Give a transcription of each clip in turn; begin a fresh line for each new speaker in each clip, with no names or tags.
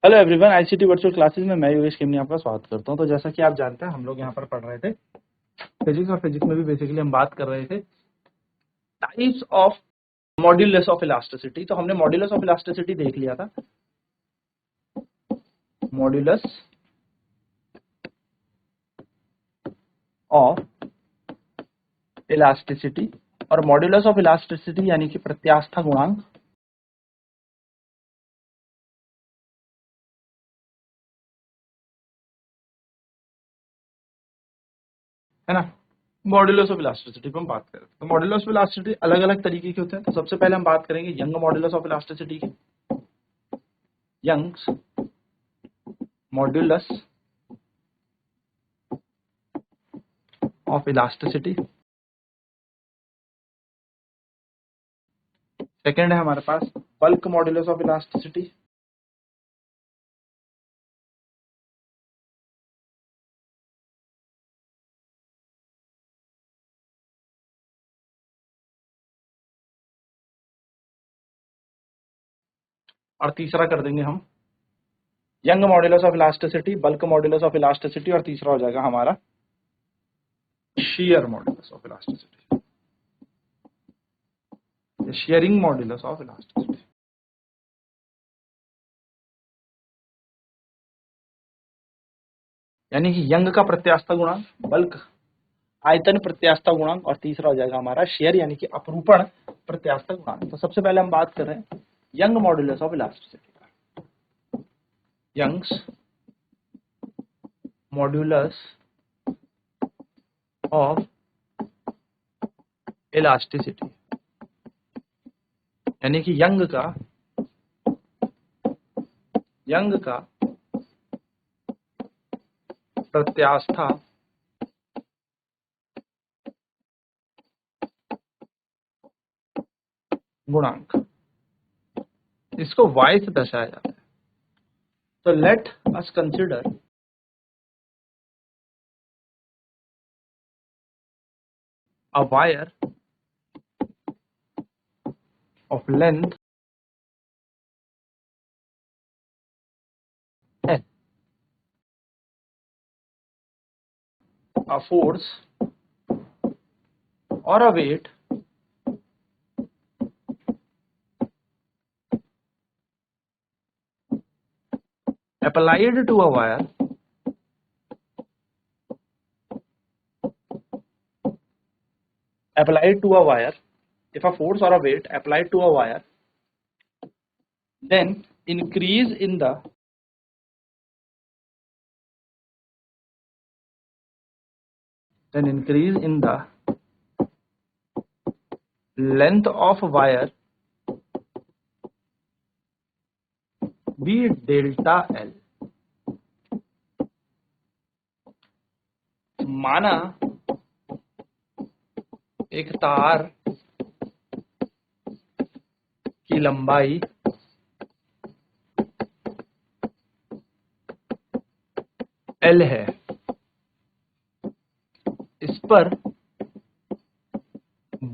Hello everyone, ICT virtual classes में मैं योगेश केमनी आपका स्वागत करता हूं। तो जैसा कि आप जानते हैं, हम लोग यहाँ पर पढ़ रहे थे फिजिक्स, और फिजिक्स में भी बेसिकली हम बात कर रहे थे types of modulus of elasticity. तो हमने मॉड्यूलस ऑफ इलास्टिसिटी देख लिया था, मॉड्यूलस ऑफ इलास्टिसिटी। और मॉड्यूलस ऑफ इलास्टिसिटी यानी कि प्रत्यास्था गुणांक, है ना। मॉड्यूलस ऑफ इलास्टिसिटी पर हम बात करें तो मॉड्यूलस ऑफ इलास्टिसिटी अलग अलग तरीके के होते हैं। तो सबसे पहले हम बात करेंगे यंग मॉड्यूलस ऑफ इलास्टिसिटी की। Young's modulus of elasticity. Second है हमारे पास बल्क मॉड्यूलस ऑफ इलास्टिसिटी। और तीसरा कर देंगे हम Young modulus of elasticity, bulk modulus of elasticity, और तीसरा हो जाएगा हमारा shear modulus of elasticity, shearing modulus of elasticity. यानी कि यंग का प्रत्यास्था गुणांक, बल्क आयतन प्रत्यास्था गुणांक, और तीसरा हो जाएगा हमारा शेयर यानी कि अपरूपण प्रत्यास्था गुणांक। तो सबसे पहले हम बात कर रहे हैं यंग मॉड्यूलस ऑफ इलास्टिसिटी का। यंग्स मॉड्यूलस ऑफ इलास्टिसिटी यानी कि यंग का प्रत्यास्था गुणांक, इसको y से दर्शाया जाता है। तो let us consider a wire of length L, a force or a weight applied to a wire if a force or a weight applied to a wire then increase in the length of wire be delta L। माना एक तार की लंबाई L है, इस पर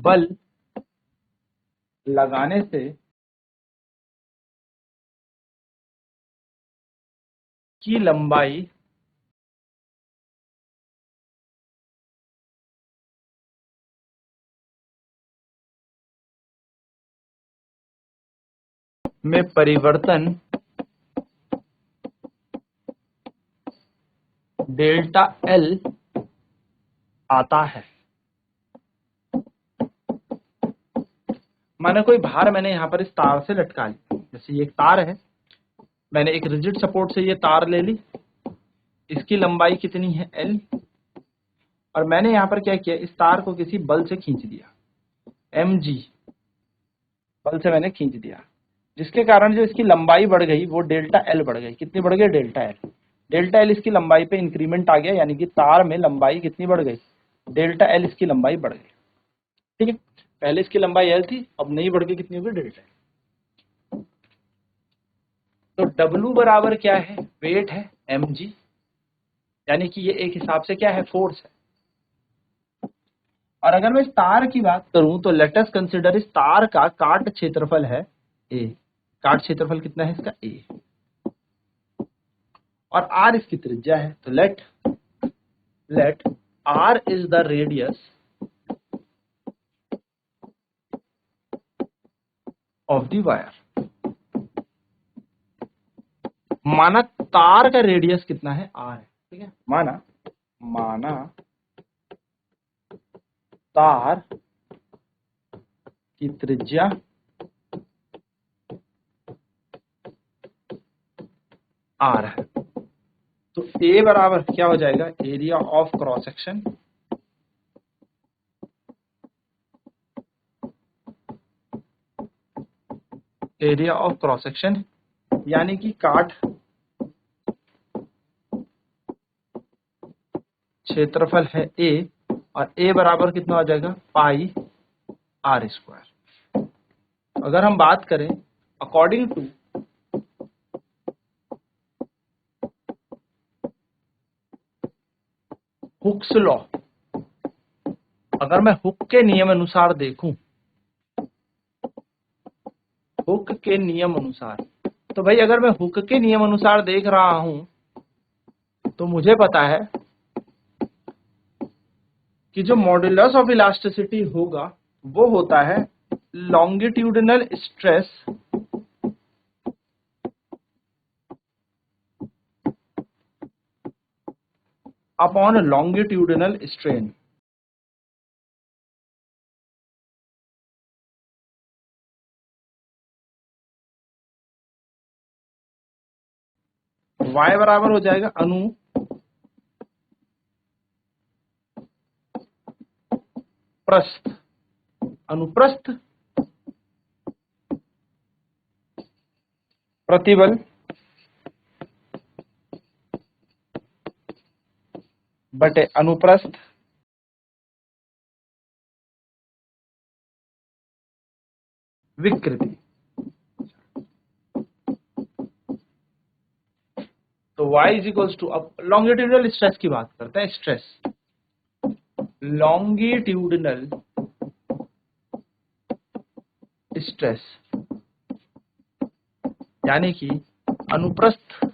बल लगाने से की लंबाई में परिवर्तन डेल्टा L आता है। माना कोई भार मैंने यहाँ पर इस तार से लटका लिया, जैसे ये एक तार है, मैंने एक रिजिड सपोर्ट से ये तार ले ली, इसकी लंबाई कितनी है L, और मैंने यहाँ पर क्या किया, इस तार को किसी बल से खींच दिया, mg बल से मैंने खींच दिया, जिसके कारण जो इसकी लंबाई बढ़ गई वो डेल्टा L बढ़ गई। कितनी बढ़ गई? डेल्टा L इसकी लंबाई पे इंक्रीमेंट आ गया, यानी कि तार में लंबाई कितनी बढ़ गई? डेल्टा L इसकी लंबाई बढ़ गई। ठीक है, पहले इसकी लंबाई L थी, अब नहीं बढ़ के कितनी हो गई? Delta L। तो W बराबर क्या है? वेट है mg, यानी कि ये एक हिसाब से क्या है? फोर्स है। और अगर मैं इस तार की बात करूं तो लेट अस कंसीडर इस तार का काट क्षेत्रफल है A। काट क्षेत्रफल कितना है इसका? A। और r इसकी त्रिज्या है। तो let r is the radius of the wire. माना तार का रेडियस कितना है, r है, ठीक है। माना तार की त्रिज्या r है। तो A बराबर क्या हो जाएगा, एरिया ऑफ क्रॉस सेक्शन यानी कि काट क्षेत्रफल है A, और A बराबर कितना हो जाएगा, पाई r स्क्वायर। अगर हम बात करें अकॉर्डिंग टू हुक्स लॉ, अगर मैं हुक के नियम अनुसार देखूं, हुक के नियम अनुसार, तो भाई अगर मैं हुक के नियम अनुसार देख रहा हूं तो मुझे पता है कि जो मॉड्यूलस ऑफ इलास्टिसिटी होगा वो होता है longitudinal stress upon longitudinal strain. y बराबर हो जाएगा अनुप्रस्थ प्रतिबल बटे अनुप्रस्थ विकृति। तो y इज इक्वल्स टू, अब लॉन्गिट्यूडिनल स्ट्रेस की बात करते हैं। स्ट्रेस लॉन्गिट्यूडिनल स्ट्रेस यानी कि अनुप्रस्थ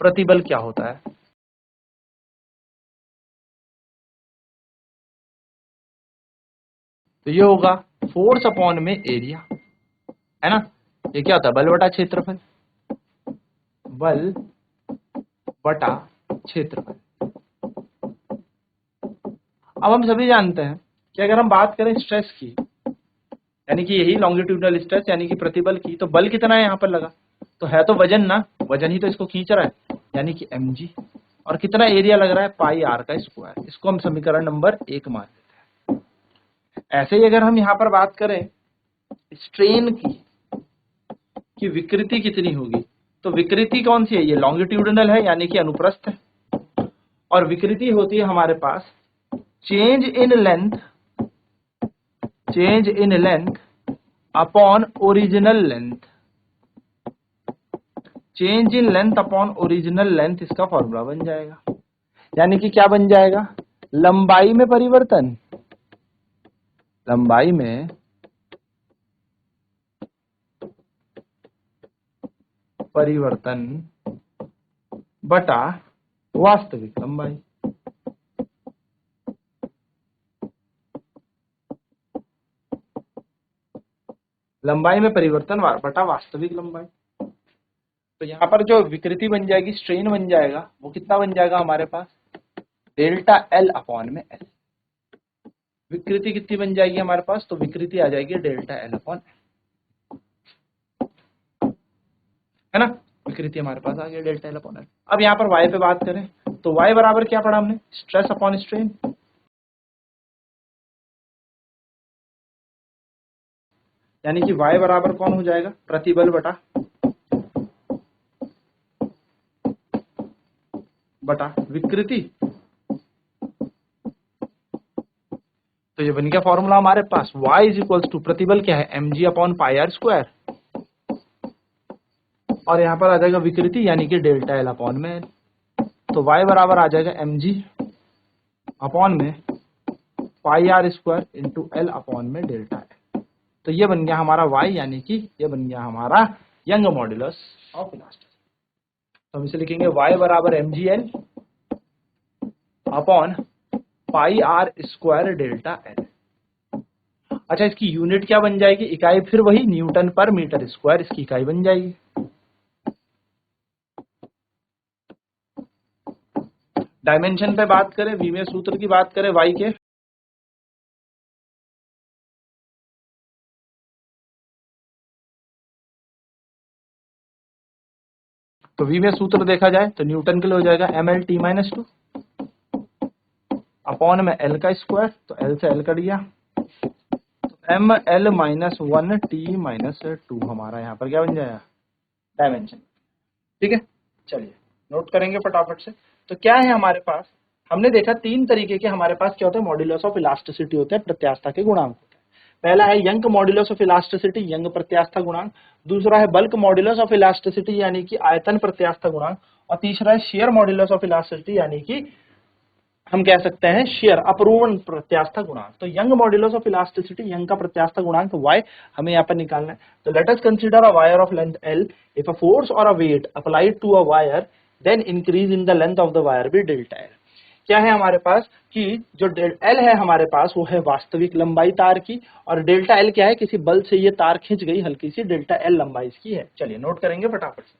प्रतिबल क्या होता है, तो ये होगा फोर्स अपॉन में एरिया, है ना। ये क्या होता है, बल बटा क्षेत्रफल, बल बटा क्षेत्रफल। अब हम सभी जानते हैं कि अगर हम बात करें स्ट्रेस की, यानी कि यही लॉन्गिट्यूडिनल स्ट्रेस यानी कि प्रतिबल की, तो बल कितना है यहाँ पर लगा, तो है तो वजन ना, वजन ही तो इसको खींच रहा है यानी कि mg, और कितना एरिया लग रहा है, पाई r का स्क्वायर। इसको हम समीकरण नंबर 1 मान लेते हैं। ऐसे ही अगर हम यहाँ पर बात करें स्ट्रेन की विकृति कितनी होगी, तो विकृति कौन सी है, ये लॉन्गिट्यूडिनल है यानी कि अनुप्रस्थ है, और विकृति होती है हमारे पास change in length upon original length. Change in length upon original length इसका फॉर्मूला बन जाएगा, यानी कि क्या बन जाएगा, लंबाई में परिवर्तन बटा वास्तविक लंबाई। लंबाई में परिवर्तन बटा वास्तविक लंबाई। तो यहाँ पर जो विकृति बन जाएगी, स्ट्रेन बन जाएगा, वो कितना बन जाएगा हमारे पास, डेल्टा एल अपॉन में एल। विकृति कितनी बन जाएगी हमारे पास, तो विकृति आ जाएगी डेल्टा एल अपॉन एल, है ना। विकृति हमारे पास आ गई डेल्टा एल अपॉन एल। अब यहाँ पर y पे बात करें तो y बराबर क्या पढ़ा हमने, स्ट्रेस अपॉन स्ट्रेन, यानी कि y बराबर कौन हो जाएगा, प्रतिबल बटा विकृति। तो ये बन गया फॉर्मूला हमारे पास, y इज इक्वल्स टू प्रतिबल क्या है, mg upon pi R square, और यहाँ पर आ जाएगा विकृति यानी कि डेल्टा एल अपॉन में एल। तो y बराबर आ जाएगा mg अपॉन में pi R square into L upon में डेल्टा एल। तो ये बन गया हमारा y, यानी कि ये बन गया हमारा यंग मॉड्यूलस ऑफ इलास्टिसिटी। तो हम इसे लिखेंगे y बराबर mgl upon pi R square delta L. अच्छा, इसकी यूनिट क्या बन जाएगी, इकाई फिर वही न्यूटन पर मीटर स्क्वायर इसकी इकाई बन जाएगी। डायमेंशन पे बात करें, विमीय सूत्र की बात करें y के, तो विमीय सूत्र देखा जाए तो न्यूटन के लिए हो जाएगा ml t-2 अपॉन में l का स्क्वायर, तो l से l कट गया, तो ml-1t-2 हमारा यहाँ पर क्या बन जाएगा, डायमेंशन। ठीक है, चलिए नोट करेंगे फटाफट से। तो क्या है हमारे पास, हमने देखा तीन तरीके के हमारे पास क्या होता है, मॉड्यूलस ऑफ इलास्टिसिटी होते हैं, प्रत्यास्थता के गुणांक होते हैं। पहला है Young modulus of elasticity, Young प्रत्यास्थता गुणांक। दूसरा है बल्क मॉड्यूलस ऑफ इलास्टिसिटी यानी कि आयतन प्रत्यास्थता गुणांक। और तीसरा है शेयर मॉड्यूलस ऑफ इलास्टिसिटी यानी कि हम कह सकते हैं शेयर अपरूपण प्रत्यास्थता गुणांक। तो young modulus of elasticity, young का प्रत्यास्थता गुणांक y हमें यहाँ पर निकालना है। तो let us consider a wire of length l, if a force और a weight applied to a wire then increase in the length of the wire be delta L. क्या है हमारे पास कि जो एल है हमारे पास वो है वास्तविक लंबाई तार की, और डेल्टा एल क्या है, किसी बल से ये तार खिंच गई हल्की सी, डेल्टा एल लंबाई इसकी है। चलिए नोट करेंगे फटाफट से।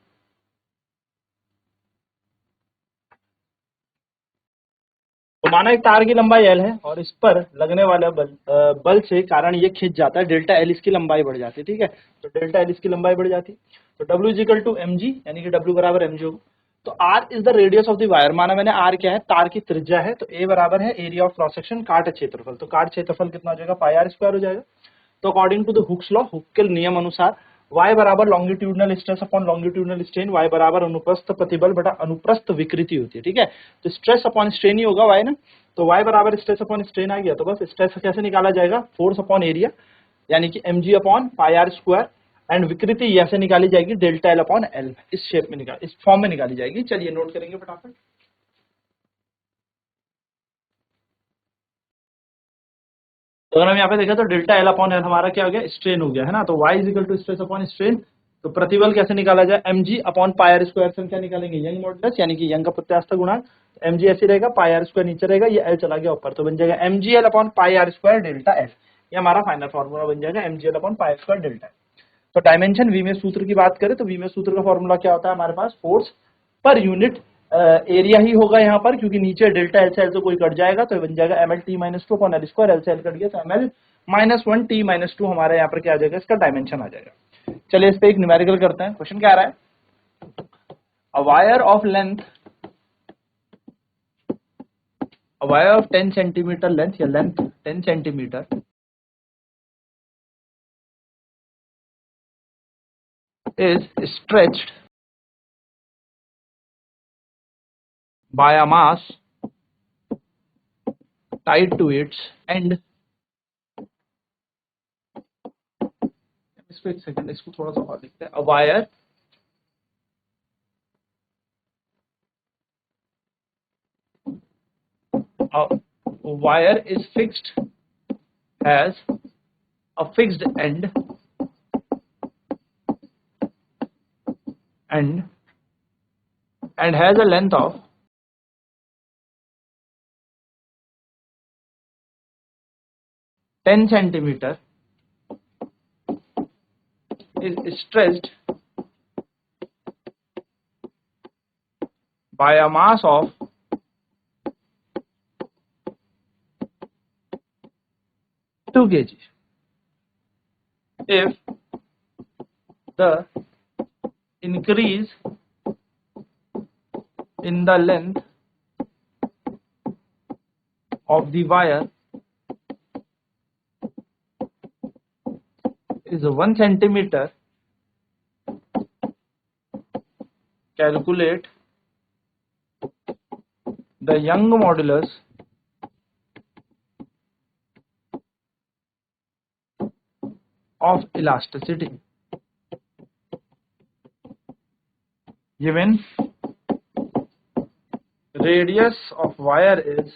तो माना एक तार की लंबाई एल है और इस पर लगने वाला बल से कारण ये खिंच जाता है, डेल्टा एल इसकी लंबाई बढ़ जाती है। ठीक है, तो डेल्टा एल इसकी लंबाई बढ़ जाती है, तो W is equal to M G, यानी कि W बराबर एम जी होगा। तो R is the radius of the wire, माना मैंने R क्या है, तार की त्रिज्या है, तो A बराबर है एरिया ऑफ क्रॉस सेक्शन, काट क्षेत्रफल। तो काट क्षेत्रफल कितना हो जाएगा, पाई आर स्क्वायर हो जाएगा। तो according to the Hooke's law, Hooke के नियम अनुसार y बराबर longitudinal stress upon longitudinal strain, y बराबर अनुप्रस्थ प्रतिबल बटा अनुप्रस्थ विकृति होती है। ठीक है, तो स्ट्रेस अपॉन स्ट्रेन ही होगा y ना, तो y बराबर स्ट्रेस अपॉन स्ट्रेन आ गया। तो बस स्ट्रेस कैसे निकाला जाएगा, फोर्स अपॉन एरिया यानी कि mg upon pi R square, and विकृति ऐसे निकाली जाएगी डेल्टा एल अपॉन एल, इस शेप में इस फॉर्म में निकाली जाएगी। चलिए नोट करेंगे फटाफट। तो अगर हम यहाँ पे देखें तो डेल्टा एल अपॉन एल हमारा क्या हो गया, स्ट्रेन हो गया है ना, तो y is equal to stress upon strain. तो प्रतिबल कैसे निकाला जाए, mg upon pi R square से हम क्या निकालेंगे, यंग मॉडुलस यानी कि यंग का प्रत्यास्थता गुणांक। mg ऐसे रहेगा, पाई आर स्क्वायर नीचे रहेगा, ये l चला गया ऊपर, तो बन जाएगा mgl upon pi R square delta L. ये हमारा फाइनल फॉर्मूला बन जाएगा, mgl upon pi R square delta L. तो डायमेंशन विमीय सूत्र की बात करें तो विमीय सूत्र का फॉर्मूला क्या होता है हमारे पास, फोर्स पर यूनिट एरिया ही होगा यहाँ पर, क्योंकि नीचे डेल्टा एल से एल से कोई कट जाएगा, तो बन जाएगा M L T minus two upon L square, L से एल कट गया तो एम एल -1 t-2 हमारे यहाँ पर क्या आ जाएगा, इसका डायमेंशन आ जाएगा। चलिए इस पे एक न्यूमेरिकल करते हैं। क्वेश्चन क्या आ रहा है, a wire of length, a wire of 10 centimetre length, या length 10 centimetre is stretched by a mass tied to its end। इसको एक सेकंड, इसको थोड़ा सा और लिखते हैं। A wire is fixed, has a fixed end and has a length of 10 centimeter, is stretched by a mass of 2 kg if the increase in the length of the wire is 1 centimeter, calculate the Young modulus of elasticity given radius of wire is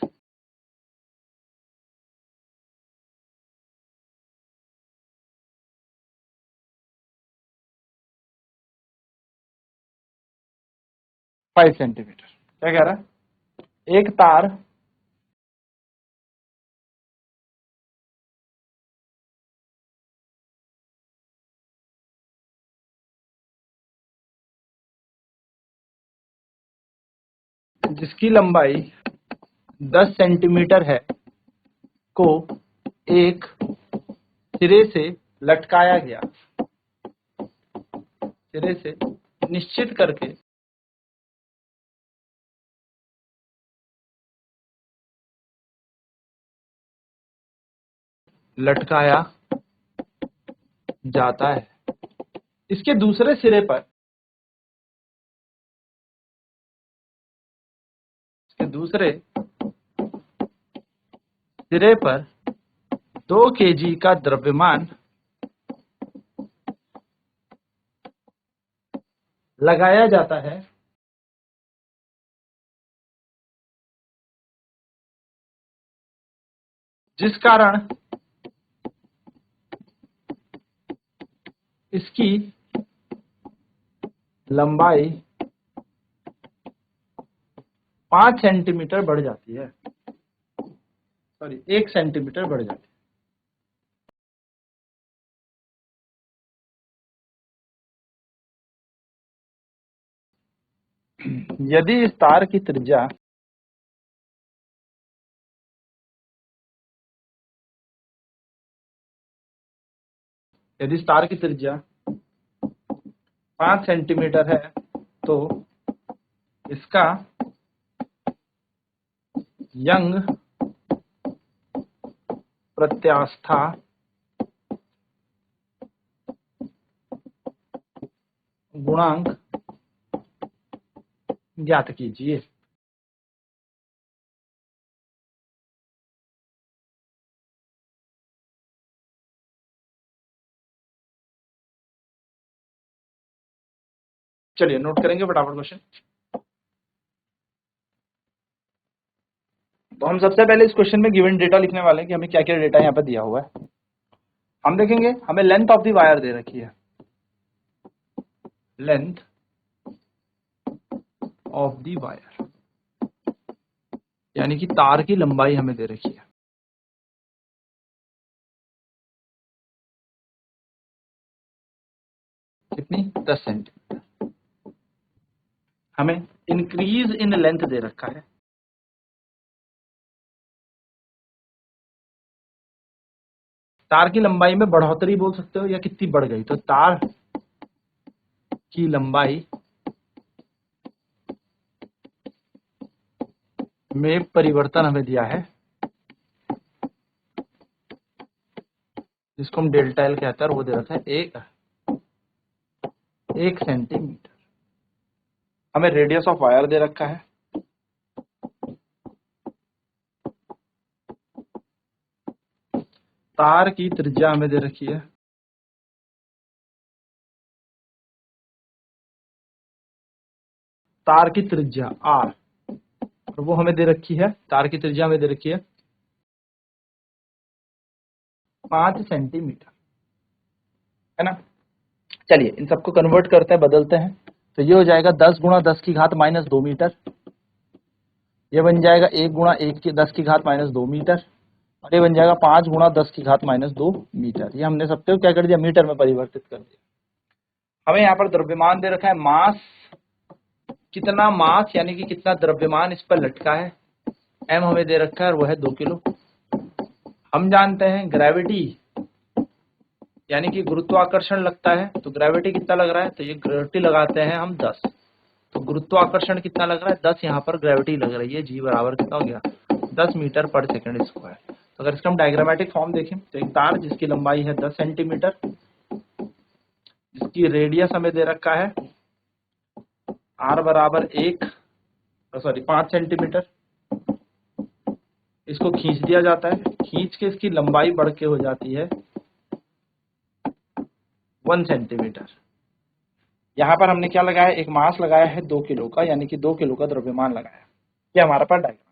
5 centimetre. क्या कह रहा है, एक तार जिसकी लंबाई 10 centimetre है को एक सिरे से लटकाया गया, सिरे से निश्चित करके लटकाया जाता है। इसके दूसरे सिरे पर, इसके दूसरे सिरे पर 2 केजी का द्रव्यमान लगाया जाता है, जिस कारण इसकी लंबाई 5 सेंटीमीटर बढ़ जाती है, सॉरी 1 सेंटीमीटर बढ़ जाती है। यदि इस तार की त्रिज्या यदि इस तार की त्रिज्या 5 सेंटीमीटर है तो इसका यंग प्रत्यास्था गुणांक ज्ञात कीजिए। चलिए नोट करेंगे फटाफट क्वेश्चन। तो हम सबसे पहले इस क्वेश्चन में गिवन डेटा लिखने वाले हैं कि हमें क्या क्या डेटा यहाँ पर दिया हुआ है। हम देखेंगे हमें लेंथ ऑफ द वायर दे रखी है, लेंथ ऑफ द वायर यानी कि तार की लंबाई हमें दे रखी है। कितनी? 10 सेंटीमीटर। हमें इंक्रीज इन लेंथ दे रखा है, तार की लंबाई में बढ़ोतरी बोल सकते हो या कितनी बढ़ गई, तो तार की लंबाई में परिवर्तन हमें दिया है, जिसको हम डेल्टा एल कहते हैं, वो दे रखा है 1 सेंटीमीटर। हमें रेडियस ऑफ वायर दे रखा है, तार की त्रिज्या हमें दे रखी है, तार की त्रिज्या r, और वो हमें दे रखी है, तार की त्रिज्या हमें दे रखी है 5 सेंटीमीटर, है ना। चलिए इन सबको कन्वर्ट करते हैं, बदलते हैं। तो ये हो जाएगा 10 गुणा 10 की घात माइनस 2 मीटर, ये बन जाएगा 1 गुणा 1 की 10 की घात माइनस 2 मीटर, और ये बन जाएगा 5 गुणा 10 की घात माइनस 2 मीटर। ये हमने सबको क्या कर दिया, मीटर में परिवर्तित कर दिया। हमें यहाँ पर द्रव्यमान दे रखा है, मास, कितना मास यानी कि कितना द्रव्यमान इस पर लटका है, m हमें दे रखा है और वो है 2 किलो। हम जानते हैं ग्रेविटी यानी कि गुरुत्वाकर्षण लगता है, तो ग्रेविटी कितना लग रहा है, तो ये ग्रेविटी लगाते हैं हम 10, तो गुरुत्वाकर्षण कितना लग रहा है 10, यहाँ पर ग्रेविटी लग रही है, जी बराबर कितना हो गया 10 मीटर पर सेकंड स्क्वायर। तो अगर इसका हम डायग्रामेटिक फॉर्म देखें तो एक तार जिसकी लंबाई है 10 सेंटीमीटर, जिसकी रेडियस हमें दे रखा है r बराबर 5 सेंटीमीटर, इसको खींच दिया जाता है, खींच के इसकी लंबाई बढ़ के हो जाती है 1 सेंटीमीटर। यहाँ पर हमने क्या लगाया, एक मास लगाया है 2 किलो का, यानी कि 2 किलो का द्रव्यमान लगाया। ये हमारा पास डायग्राम।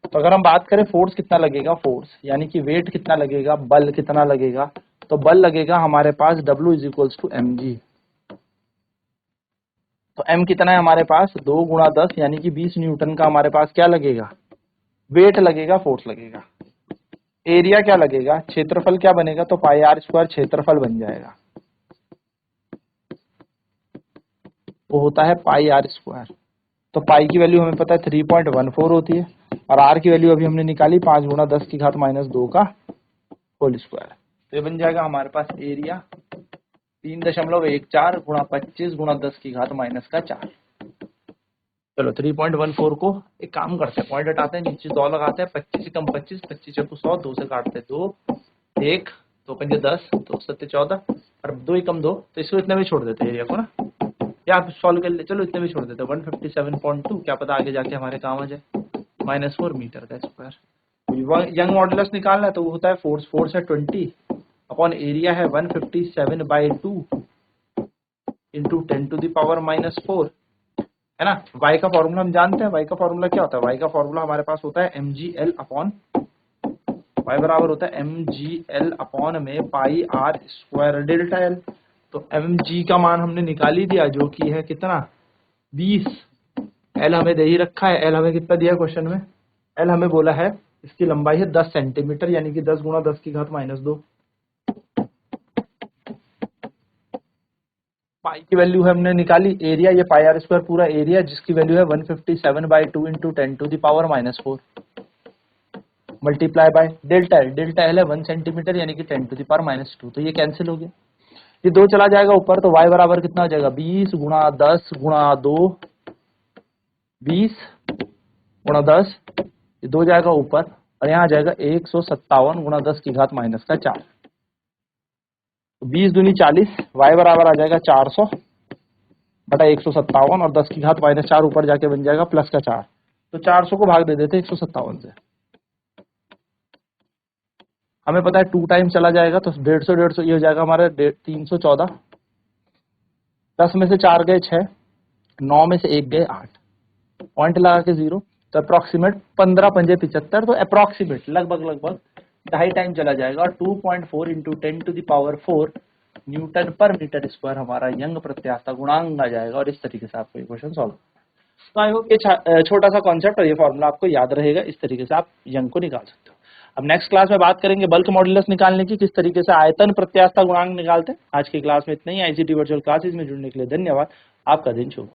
तो अगर हम बात करें फोर्स कितना लगेगा, फोर्स यानी कि वेट कितना लगेगा, बल कितना लगेगा, तो बल लगेगा हमारे पास W = mg। तो m कितना है हमारे पास, 2 गुणा 10 यानी कि 20 न्यूटन का हमारे पास क्या लगेगा, वेट लगेगा, फोर्स लगेगा। एरिया क्या लगेगा, क्षेत्रफल क्या बनेगा, तो पाई आर स्क्वायर क्षेत्रफल बन जाएगा, वो होता है पाई आर स्क्वायर। तो पाई की वैल्यू हमें पता है 3.14 होती है और आर की वैल्यू अभी हमने निकाली 5 गुणा 10 की घात -2 का होल स्क्वायर। तो ये बन जाएगा हमारे पास एरिया 3.14 गुणा 25 गुणा 10 की घात -4। चलो 3.14 को एक काम करते हैं, पॉइंट हटाते हैं, नीचे 2 लगाते हैं, 25 से कम 25, 25 चौको 100, 2 से काटते हैं 2, 1, 2 पंजे 10, 2 सत्ते 14 और 2 ही कम 2, तो इसको इतना भी छोड़ देते हैं एरिया को ना, या आप सॉल्व कर ले, चलो इतने भी छोड़ देते हैं 157.2, क्या पता आगे जाके हमारे काम आ जाए, -4 मीटर का स्क्वायर। यंग मॉडुलस निकालना है तो वो होता है फोर्स है 20 अपॉन एरिया है 157/2 इंटू 10⁻⁻⁴, है ना। y का फॉर्मूला हम जानते हैं, y का फॉर्मूला क्या होता है, y का फॉर्मूला हमारे पास होता है mgl अपॉन, y बराबर होता है mgl अपॉन में pi R square delta L. तो mg का मान हमने निकाल ही दिया जो कि है कितना 20, l हमें दे ही रखा है, l हमें कितना दिया क्वेश्चन में, l हमें बोला है इसकी लंबाई है 10 सेंटीमीटर यानी कि 10 गुणा 10 की घात -2। पाई की वैल्यू है हमने निकाली, एरिया ये पाई आर स्क्वायर पूरा एरिया जिसकी वैल्यू है 157/2 into 10⁻⁻⁴ multiply by delta L, delta L है 1 सेंटीमीटर यानी कि 10⁻⁻2, तो ये कैंसिल हो गया, ये 2 चला जाएगा ऊपर, तो y बराबर कितना हो जाएगा 20 गुणा 10 गुणा 2, 20 गुणा 10, ये 2 जाएगा ऊपर और यहाँ आ जाएगा 157 गुणा 10 की घात -4, 20 दूनी 40, y बराबर आ जाएगा 400 बटा 157 और 10 की घात -4 ऊपर जाके बन जाएगा +4, तो 400 को भाग दे देते 157 से, हमें पता है 2 टाइम चला जाएगा तो 150 ये हो जाएगा हमारा 314, 10 में से 4 गए 6, 9 में से 1 गए 8, पॉइंट लगा के 0, तो अप्रोक्सीमेट 15 पंजे 75, तो अप्रोक्सीमेट लगभग 2.5 टाइम चला जाएगा और 2.4 इंटू 10⁻⁴ न्यूटन पर मीटर स्क्वायर हमारा यंग प्रत्यास्था गुणांक आ जाएगा। और इस तरीके से आपको ये क्वेश्चन सॉल्व, तो आई होप ये छोटा सा कॉन्सेप्ट और ये फॉर्मूला आपको याद रहेगा, इस तरीके से आप यंग को निकाल सकते हो। अब नेक्स्ट क्लास में बात करेंगे बल्क मॉडुलस निकालने की, किस तरीके से आयतन प्रत्यास्था गुणांक निकालते हैं। आज की क्लास में इतना ही। आईसीटी वर्चुअल क्लासेस में जुड़ने के लिए धन्यवाद, आपका दिन शुभ।